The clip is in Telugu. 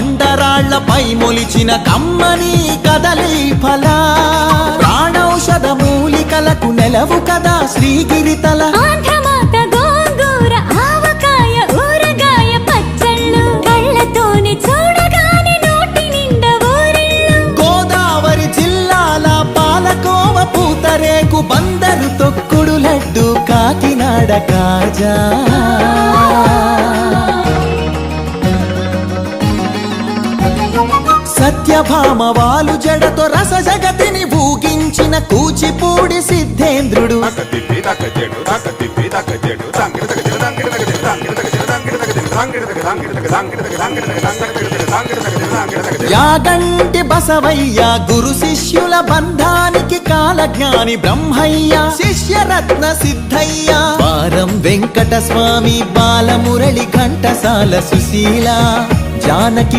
బండరాళ్లపై మొలిచిన కమ్మని కదలి ఫల ప్రాణౌషధ మూలికలకు నెలవు కదా శ్రీగిరితల ఆంధ్రమాత గోంగూర ఆవకాయ ఊరగాయ పచ్చళ్ళు కళ్ళతోనే చూడగానే నోటి నిండా ఊరిళ్ళు గోదావరి జిల్లాల పాలకోవ పూతరేకు బందరు తొక్కుడు లడ్డు కాకినాడ కాజా సత్యభామ వాలు జడతో రస జగతిని ఊగించిన కూచిపూడి సిద్ధేంద్రుడు యాగంటి బసవయ్య గురు శిష్యుల బంధానికి కాలజ్ఞాని బ్రహ్మయ్య శిష్యరత్న సిద్ధయ్య వారం వెంకట స్వామి బాలమురళి ఘంటసాల సుశీల జానకి